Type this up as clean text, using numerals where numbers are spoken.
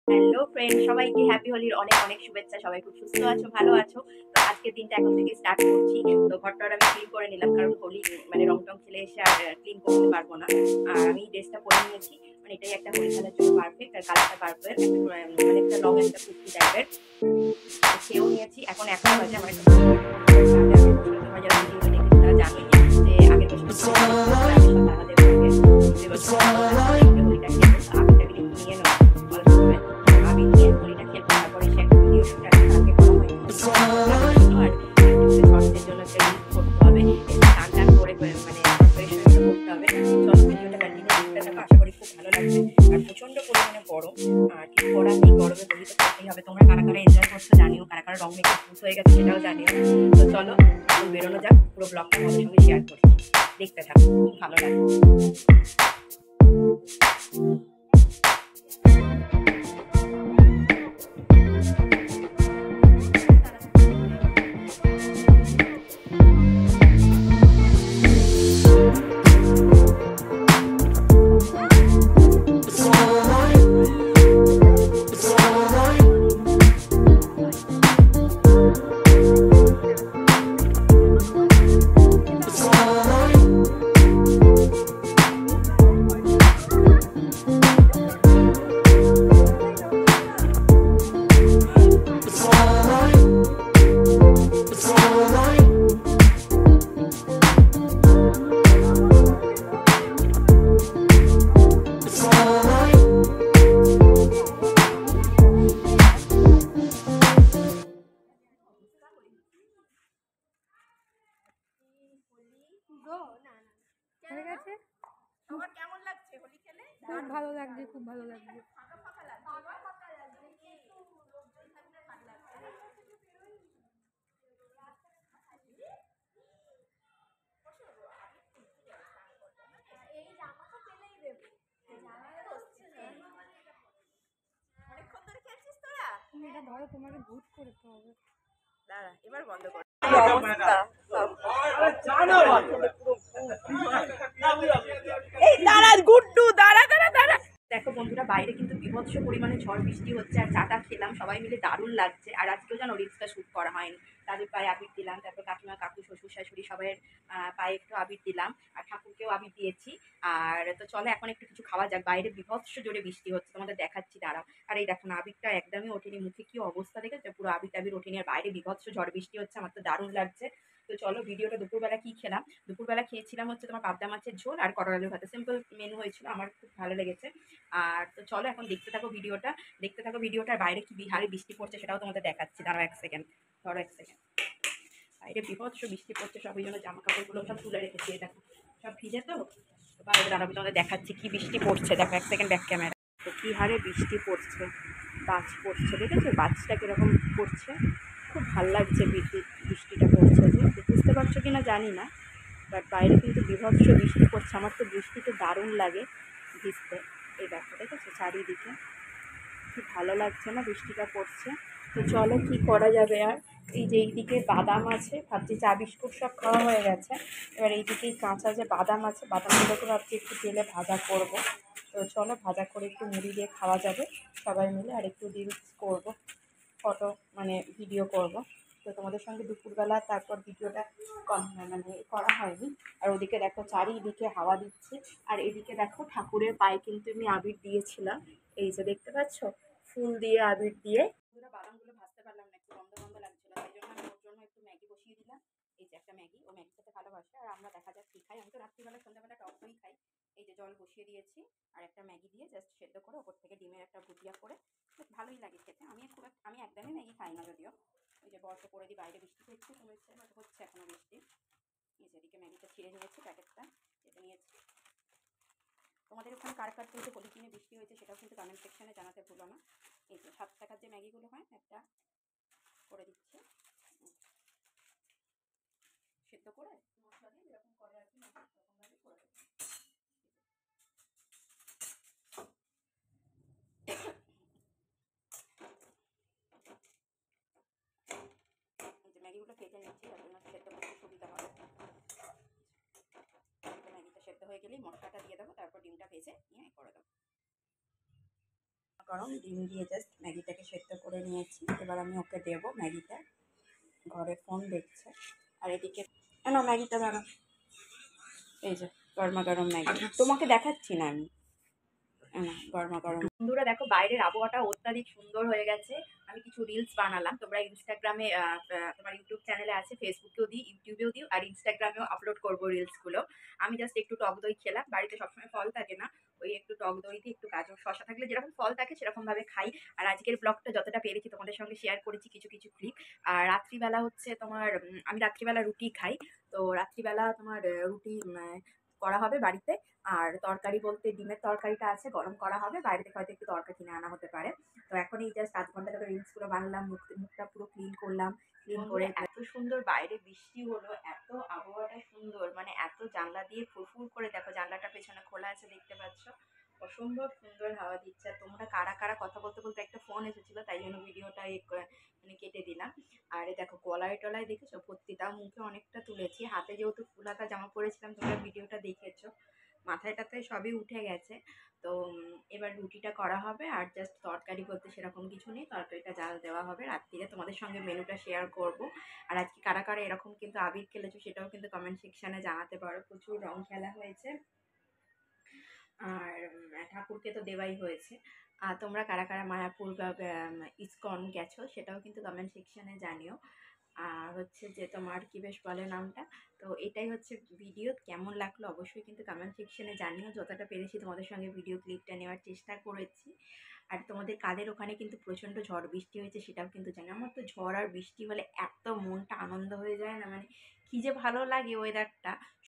Hello friend, সবাইকে happy হোলির অনেক অনেক শুভেচ্ছা। সবাই খুব সুস্থ আছো, ভালো আছো। তো আজকের দিনটা এখন থেকে স্টার্ট করছি। তো ঘরটা আমি ক্লিন করে নিলাম, কারণ হোলি মানে রং টং খেলে এসে আর ক্লিন করতে পারবো না। আর আমি ড্রেসটা পরে নিয়েছি, মানে এটাই একটা হোলি খেলার জন্য পারফেক্ট। আর কালারটা পারফেক্ট, মানে একটা রং একটা কুর্তি টাইপের খেয়েও নিয়েছি। এখন এখন বাজে আমার একটা তোমরা যারা ভিডিওটা দেখেছো তারা জানোই যে আগের বছর আমি দাদাদের হোলিটা খেলবো। আবিরটা কিন্তু নিয়ে নেবো অল্প করে, আমি নিয়ে হোলিটা খেলবো। তারপরে সে একটা ভিডিও শুট আগে করা হয়নি আর শর্টসের জন্য একটা রিলস করতে হবে, গান টান করে মানে প্রিপারেশন করতে হবে। চলো ভিডিওটা কন্টিনিউ করতে থাকো, আশা করি খুব ভালো লাগবে। আর প্রচন্ড পরিমাণে গরম, আর কিছু করার নেই, গরমে হোলি তো করতেই হবে। তোমরা কারা কারা এনজয় করছো জানিও, কারা কারা রং মেখে খুশ হয়ে গেছে সেটাও জানিও। তো চলো এখন বেরোনো যাক, পুরো ব্লগটা আমাদের সঙ্গে শেয়ার করছি, দেখতে থাকো, খুব ভালো লাগবে। হয়ে গেছে। আমার কেমন লাগছে হোলি খেলে? খুব ভালো লাগছে, খুব ভালো লাগছে। অনেকক্ষণ ধরে খেলছিস তোরা? তুমি এটা ধরো, তোমাকে ভূত করতে হবে। দাঁড়া, এবার বন্ধ কর। এই দাঁড়া গুড্ডু, দাঁড়া দাঁড়া দাঁড়া। দেখো বন্ধুরা, বাইরে কিন্তু বীভৎস পরিমাণে ঝড় বৃষ্টি হচ্ছে, আর চাটা খেলাম সবাই মিলে, দারুণ লাগছে। আর আজকেও যেন রিলসটা শ্যুট করা হয়নি। তাদের পায়ে আবির দিলাম, তারপর কাকিমা কাকু শ্বশুর শাশুড়ি সবাইয়ের পায়ে একটু আবির দিলাম, আর ঠাকুরকেও আবির দিয়েছি। আর তো চলো এখন একটু কিছু খাওয়া যাক, বাইরে বীভৎস জোরে বৃষ্টি হচ্ছে, তোমাদের দেখাচ্ছি দাঁড়াও। আর এই দেখো না, আবিরটা একদমই ওঠেনি, মুখে কি অবস্থা দেখেছো, পুরো আবির টাবির ওঠেনি। আর বাইরে বীভৎস ঝড় বৃষ্টি হচ্ছে, আমার তো দারুণ লাগছে। তো চলো ভিডিওটা, দুপুরবেলা কি খেলাম? দুপুরবেলা খেয়েছিলাম হচ্ছে তোমার পাবদা মাছের ঝোল আর করলা আলুর ভাতে, সিম্পল মেনু হয়েছিল, আমার খুব ভালো লেগেছে। আর তো চলো এখন দেখতে থাকো ভিডিওটা, দেখতে থাকো ভিডিওটার বাইরে কি বিহারে বৃষ্টি পড়ছে সেটাও তোমাদের দেখাচ্ছি। দাঁড়াও এক সেকেন্ড, ধরো এক সেকেন্ড। বাইরে বিভৎস বৃষ্টি পড়ছে, সব ওই জন্য জামা কাপড়গুলো সব তুলে রেখেছি, দেখো সব ভিজে। তো বাইরে দাঁড়াবো, তোমাদের দেখাচ্ছি কি বৃষ্টি পড়ছে, দেখো এক সেকেন্ড ব্যাক ক্যামেরা। তো কি হারে বৃষ্টি পড়ছে, বাজ পড়ছে, দেখেছো বাজটা কিরকম পড়ছে, খুব ভাল লাগছে বৃষ্টিটা পড়ছে। বুঝতে পারছো কি না জানি না, বাট বাইরে কিন্তু বীভৎস বৃষ্টি পড়ছে। আমার তো বৃষ্টিতে দারুণ লাগে ভিজতে। এই দেখো, দেখেছো চারিদিকে কি ভালো লাগছে না, বৃষ্টিটা পড়ছে। তো চলো কি করা যাবে আর। এই যে এইদিকে বাদাম আছে, ভাবছি চা বিস্কুট সব খাওয়া হয়ে গেছে, এবার এইদিকে কাঁচা যে বাদাম আছে, বাদামগুলোকে ভাবছি একটু তেলে ভাজা করব। তো চলো ভাজা করে একটু মুড়ি দিয়ে খাওয়া যাবে সবাই মিলে, আর একটু রিলস করব, ফটো মানে ভিডিও করব। তো তোমাদের সঙ্গে দুপুরবেলা তারপর ভিডিওটা মানে করা হয়নি। আর ওদিকে দেখো চারিদিকে হাওয়া দিচ্ছে, আর এদিকে দেখো ঠাকুরের পায়ে কিন্তু আমি আবির দিয়েছিলাম, এই যে দেখতে পাচ্ছ, ফুল দিয়ে আবির দিয়ে। বাদামগুলো ভাজতে পারলাম না, একটু গন্ধ গন্ধ লাগছিল, তাই জন্য আমি ওর জন্য একটু ম্যাগি বসিয়ে দিলাম। এই যে একটা ম্যাগি, ও ম্যাগি খেতে ভালোবাসে, আর আমরা দেখা যাক কি খাই। আমি তো রাত্রিবেলা সন্ধ্যাবেলা টক দই খাই। এই যে জল বসিয়ে দিয়েছি, আর একটা ম্যাগি দিয়ে জাস্ট সেদ্ধ করে ওপর থেকে ডিমের একটা ভুজিয়া করে, বেশ ভালোই লাগে খেতে। আমি একদমই ম্যাগি খাই না যদিও। এই যে বর্ষ করে দিই, বাইরে বৃষ্টি একটু কমেছে, বাট হচ্ছে এখনো বৃষ্টি। এই যে এদিকে ম্যাগিটা ছিঁড়ে নিয়েছি, প্যাকেটটা কেটে নিয়েছি। তোমাদের ওখানে কার কার থেকে হোলি কিনে বৃষ্টি হয়েছে সেটাও কিন্তু কমেন্ট সেকশনে জানাতে ভুলো না। এই যে 7 টাকার যে ম্যাগিগুলো হয়, একটা করে দিচ্ছি সেদ্ধ করে মশলা দিয়ে, যেরকম করে আর কি এরকমভাবে করে দেবো। এই যে ম্যাগিগুলো কেটে নিচ্ছি, তার জন্য সেদ্ধ করতে সুবিধা হবে। ম্যাগিটা সেদ্ধ হয়ে গেলেই মশলাটা দিয়ে দেবো, তারপর ডিমটা ভেজে নিয়ে করে দেবো। গরম ডিম দিয়ে জাস্ট ম্যাগিটাকে সেদ্ধ করে নিয়েছি। এবার আমি ওকে দেবো ম্যাগিটা। ঘরে ফোন দেখছে আর এদিকে না ম্যাগিটা দাঁড়া, এই যে গরমা গরম ম্যাগি তোমাকে দেখাচ্ছি না আমি, গরমা গরম। বন্ধুরা দেখো বাইরের আবহাওয়াটা অত্যাধিক সুন্দর হয়ে গেছে। আমি কিছু রিলস বানালাম, তোমরা ইনস্টাগ্রামে তোমার ইউটিউব চ্যানেলে আছে, ফেসবুকেও দিই, ইউটিউবেও দিই, আর ইনস্টাগ্রামেও আপলোড করবো রিলসগুলো। আমি জাস্ট একটু টক দই খেলাম, বাড়িতে সবসময় ফল থাকে না, ওই একটু টক দই দিয়ে একটু গাজর শসা থাকলে যেরকম ফল থাকে সেরকমভাবে খাই। আর আজকের ব্লগটা যতটা পেরেছি তোমাদের সঙ্গে শেয়ার করেছি কিছু কিছু ক্লিপ। আর রাত্রিবেলা হচ্ছে তোমার আমি রাত্রিবেলা রুটি খাই, তো রাত্রিবেলা তোমার রুটি করা হবে বাড়িতে। আর তরকারি বলতে ডিমের তরকারিটা আছে, গরম করা হবে, বাইরে থেকে হয়তো একটু তরকারি কিনে আনা হতে পারে। তো এখন এই জাস্ট 7 ঘন্টা ধরে রিলসগুলো বানালাম, মুখটা পুরো ক্লিন করলাম, ক্লিন করে এত সুন্দর বাইরে বৃষ্টি হলো, এত আবহাওয়াটা সুন্দর, মানে এত জানলা দিয়ে ফুরফুর করে, দেখো জানলাটা পেছনে খোলা আছে দেখতে পাচ্ছ, অসম্ভব সুন্দর হাওয়া দিচ্ছে। আর তোমরা কারা কারা কথা বলতে বলতে একটা ফোন এসেছিলো, তাই জন্য ভিডিওটা মানে কেটে দিলাম। আর এই দেখো গলায় টলায় দেখেছো ভর্তিটা, মুখে অনেকটা তুলেছি, হাতে যেহেতু ফুল হাতা জামা পরেছিলাম, তোমরা ভিডিওটা দেখেছো, মাথায় টাথায় সবই উঠে গেছে। তো এবার রুটিটা করা হবে, আর জাস্ট তরকারি বলতে সেরকম কিছু নেই, তরকারিটা জাল দেওয়া হবে রাত্রিরে, তোমাদের সঙ্গে মেনুটা শেয়ার করব। আর আজকে কারা কারা এরকম কিন্তু আবির খেলেছো সেটাও কিন্তু কমেন্ট সেকশানে জানাতে পারো, প্রচুর রং খেলা হয়েছে। আর ঠাকুরকে তো দেওয়াই হয়েছে। আর তোমরা কারা কারা মায়াপুর বা ইসকন গেছো সেটাও কিন্তু কমেন্ট সেকশানে জানিও। আর হচ্ছে যে তোমার কি বেশ বলে নামটা। তো এটাই হচ্ছে ভিডিও, কেমন লাগলো অবশ্যই কিন্তু কমেন্ট সেকশনে জানিও। যতটা পেরেছি তোমাদের সঙ্গে ভিডিও ক্লিপটা নেওয়ার চেষ্টা করেছি। আর তোমাদের কাদের ওখানে কিন্তু প্রচণ্ড ঝড় বৃষ্টি হয়েছে সেটাও কিন্তু জানি। আমার তো ঝড় আর বৃষ্টি হলে এত মনটা আনন্দ হয়ে যায় না, মানে কী যে ভালো লাগে ওয়েদারটা,